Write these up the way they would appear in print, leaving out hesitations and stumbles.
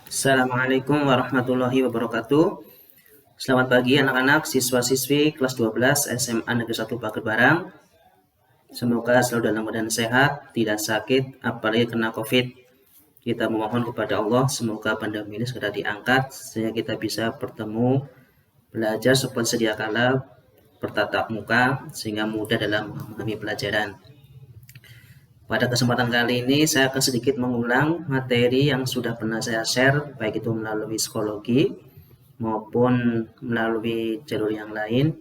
Assalamualaikum warahmatullahi wabarakatuh. Selamat pagi anak-anak siswa-siswi kelas 12 SMA Negeri 1 Pager Barang. Semoga selalu dalam keadaan sehat, tidak sakit, apalagi kena COVID. Kita memohon kepada Allah semoga pandemi ini segera diangkat sehingga kita bisa bertemu, belajar seperti sedia kala, bertatap muka sehingga mudah dalam memahami pelajaran. Pada kesempatan kali ini saya akan sedikit mengulang materi yang sudah pernah saya share, baik itu melalui psikologi maupun melalui jalur yang lain,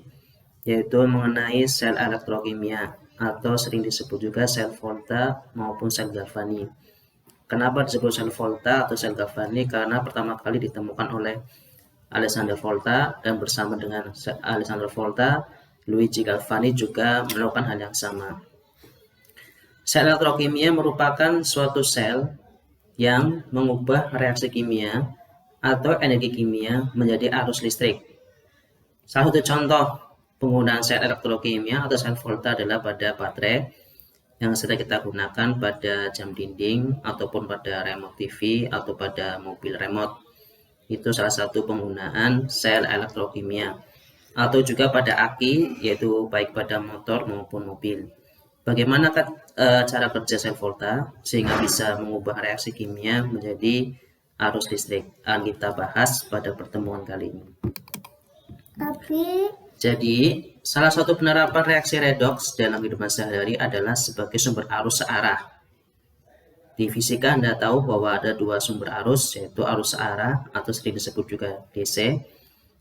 yaitu mengenai sel elektrokimia atau sering disebut juga sel Volta maupun sel Galvani. Kenapa disebut sel Volta atau sel Galvani? Karena pertama kali ditemukan oleh Alessandro Volta dan bersama dengan Alessandro Volta, Luigi Galvani juga melakukan hal yang sama. Sel elektrokimia merupakan suatu sel yang mengubah reaksi kimia atau energi kimia menjadi arus listrik. Salah satu contoh penggunaan sel elektrokimia atau sel Volta adalah pada baterai yang sering kita gunakan pada jam dinding ataupun pada remote TV atau pada mobil remote. Itu salah satu penggunaan sel elektrokimia. Atau juga pada aki, yaitu baik pada motor maupun mobil. Bagaimana cara kerja sel Volta sehingga bisa mengubah reaksi kimia menjadi arus listrik? Akan kita bahas pada pertemuan kali ini. Jadi, salah satu penerapan reaksi redoks dalam kehidupan sehari-hari adalah sebagai sumber arus searah. Di fisika Anda tahu bahwa ada dua sumber arus, yaitu arus searah atau sering disebut juga DC,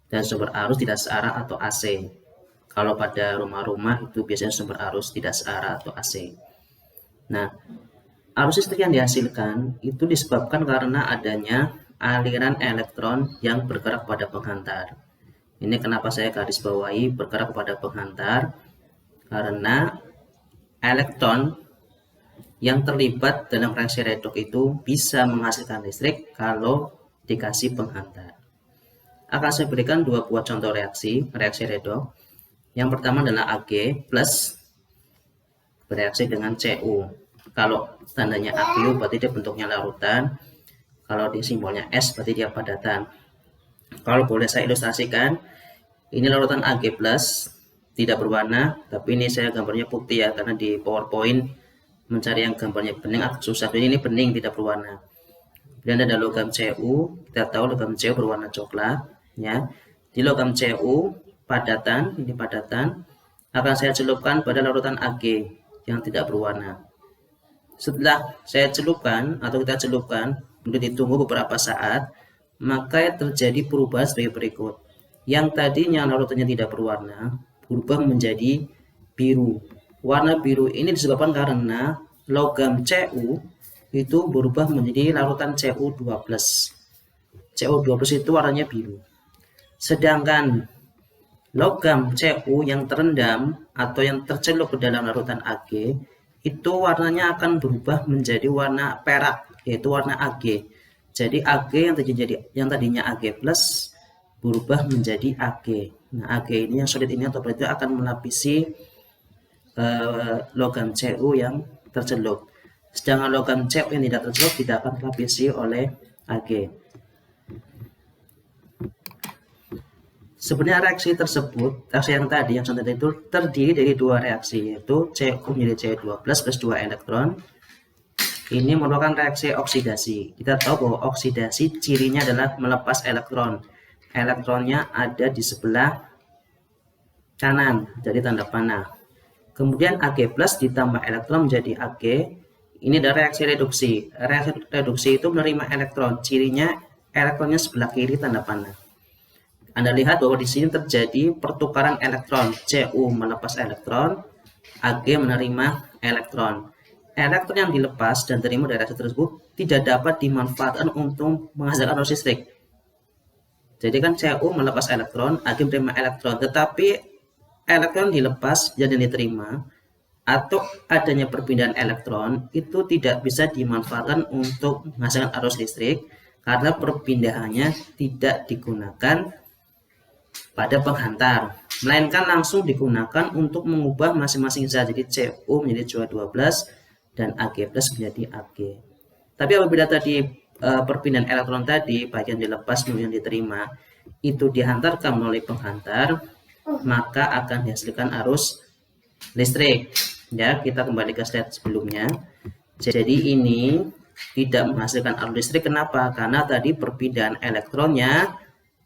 dan sumber arus tidak searah atau AC. Kalau pada rumah-rumah itu biasanya sumber arus tidak searah atau AC. Nah, arus listrik yang dihasilkan itu disebabkan karena adanya aliran elektron yang bergerak pada penghantar. Ini kenapa saya garis bawahi bergerak pada penghantar, karena elektron yang terlibat dalam reaksi redoks itu bisa menghasilkan listrik kalau dikasih penghantar. Akan saya berikan dua buah contoh reaksi redoks. Yang pertama adalah Ag plus bereaksi dengan Cu. Kalau tandanya aqueous berarti dia bentuknya larutan. Kalau di simbolnya S berarti dia padatan. Kalau boleh saya ilustrasikan, ini larutan Ag plus, tidak berwarna, tapi ini saya gambarnya putih ya, karena di PowerPoint mencari yang gambarnya bening agak susah. Jadi ini bening, tidak berwarna. Kemudian ada logam Cu, kita tahu logam Cu berwarna coklat. Ya. Di logam Cu, padatan, ini padatan, akan saya celupkan pada larutan Ag yang tidak berwarna. Setelah saya celupkan atau kita celupkan, kemudian ditunggu beberapa saat, maka terjadi perubahan sebagai berikut. Yang tadinya larutannya tidak berwarna, berubah menjadi biru. Warna biru ini disebabkan karena logam Cu itu berubah menjadi larutan Cu2+. Cu2+ itu warnanya biru. Sedangkan logam Cu yang terendam atau yang tercelup ke dalam larutan Ag itu warnanya akan berubah menjadi warna perak, yaitu warna Ag. Jadi Ag yang tadinya Ag plus berubah menjadi Ag. Nah, Ag ini yang solid ini atau itu akan melapisi logam Cu yang tercelup. Sedangkan logam Cu yang tidak tercelup tidak akan terlapisi oleh Ag. Sebenarnya reaksi tersebut, reaksi yang tadi, yang contoh itu terdiri dari dua reaksi, yaitu Cu menjadi Cu2+ plus 2 elektron. Ini merupakan reaksi oksidasi. Kita tahu bahwa oksidasi cirinya adalah melepas elektron. Elektronnya ada di sebelah kanan, jadi tanda panah. Kemudian Ag plus ditambah elektron menjadi Ag. Ini adalah reaksi reduksi. Reaksi reduksi itu menerima elektron, cirinya elektronnya sebelah kiri tanda panah. Anda lihat bahwa di sini terjadi pertukaran elektron. Cu melepas elektron, Ag menerima elektron. Elektron yang dilepas dan terima dari reaksi tersebut tidak dapat dimanfaatkan untuk menghasilkan arus listrik. Jadi kan Cu melepas elektron, Ag menerima elektron, tetapi elektron dilepas dan diterima atau adanya perpindahan elektron itu tidak bisa dimanfaatkan untuk menghasilkan arus listrik karena perpindahannya tidak digunakan pada penghantar, melainkan langsung digunakan untuk mengubah masing-masing zat. Jadi Cu menjadi Cu2+ dan Ag plus menjadi Ag. Tapi apabila tadi perpindahan elektron tadi, baik yang dilepas maupun yang diterima, itu dihantarkan melalui penghantar, maka akan dihasilkan arus listrik. Ya, kita kembali ke slide sebelumnya. Jadi ini tidak menghasilkan arus listrik. Kenapa? Karena tadi perpindahan elektronnya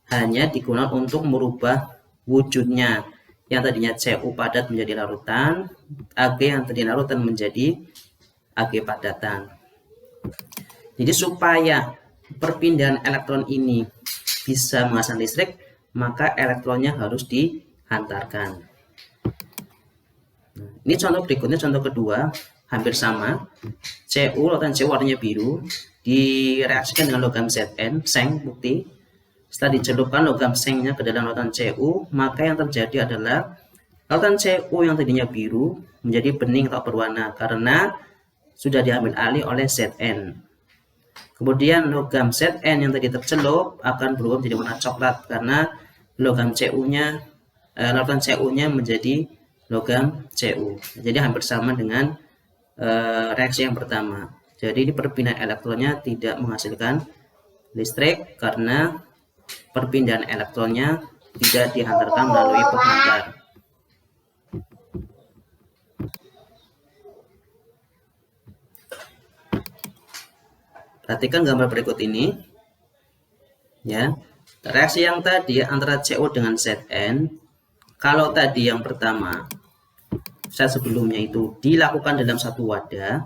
hanya digunakan untuk merubah wujudnya. Yang tadinya Cu padat menjadi larutan, Ag yang tadinya larutan menjadi Ag padatan. Jadi supaya perpindahan elektron ini bisa menghasilkan listrik, maka elektronnya harus dihantarkan. Ini contoh berikutnya, contoh kedua, hampir sama. Cu, lautan Cu warnanya biru, direaksikan dengan logam Zn, seng bukti. Setelah dicelupkan logam sengnya ke dalam lautan Cu, maka yang terjadi adalah lautan Cu yang tadinya biru menjadi bening atau berwarna karena sudah diambil alih oleh Zn. Kemudian logam Zn yang tadi tercelup akan berubah menjadi warna coklat karena logam Cu-nya, lautan Cu-nya menjadi logam Cu. Jadi hampir sama dengan reaksi yang pertama. Jadi ini perpindahan elektronnya tidak menghasilkan listrik karena perpindahan elektronnya tidak dihantarkan melalui penghantar. Perhatikan gambar berikut ini. Ya. Reaksi yang tadi antara Cu dengan Zn, kalau tadi yang pertama, saat sebelumnya itu dilakukan dalam satu wadah,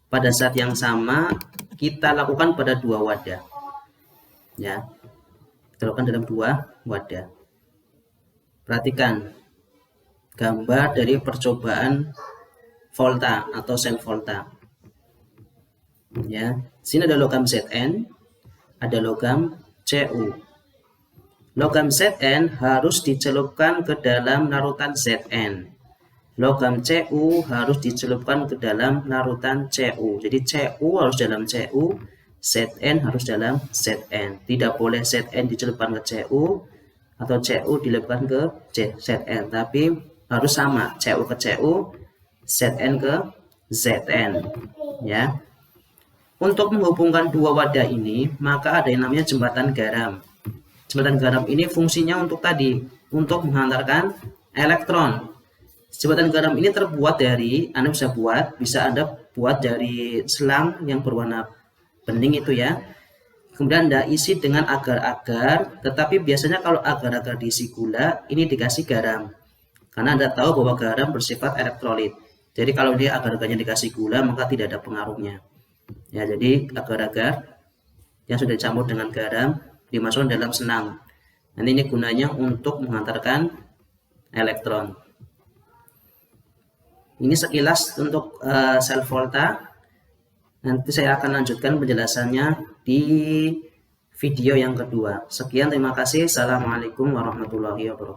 pada saat yang sama kita lakukan pada dua wadah. Ya. Kita lakukan dalam dua wadah. Perhatikan gambar dari percobaan volta atau sel volta. Ya, sini ada logam Zn, ada logam Cu. Logam Zn harus dicelupkan ke dalam larutan Zn. Logam Cu harus dicelupkan ke dalam larutan Cu. Jadi Cu harus dalam Cu, Zn harus dalam Zn. Tidak boleh Zn dicelupkan ke Cu atau Cu dicelupkan ke Zn, tapi harus sama, Cu ke Cu, Zn ke Zn. Ya. Untuk menghubungkan dua wadah ini, maka ada yang namanya jembatan garam. Jembatan garam ini fungsinya untuk tadi, untuk menghantarkan elektron. Jembatan garam ini terbuat dari, Anda bisa Anda buat dari selang yang berwarna bening itu ya. Kemudian Anda isi dengan agar-agar, tetapi biasanya kalau agar-agar diisi gula, ini dikasih garam. Karena Anda tahu bahwa garam bersifat elektrolit. Jadi kalau dia agar-agarnya dikasih gula, maka tidak ada pengaruhnya. Ya, jadi agar-agar yang sudah dicampur dengan garam dimasukkan dalam senang. Nanti ini gunanya untuk menghantarkan elektron. Ini sekilas untuk sel volta. Nanti saya akan lanjutkan penjelasannya di video yang kedua. Sekian, terima kasih. Assalamualaikum warahmatullahi wabarakatuh.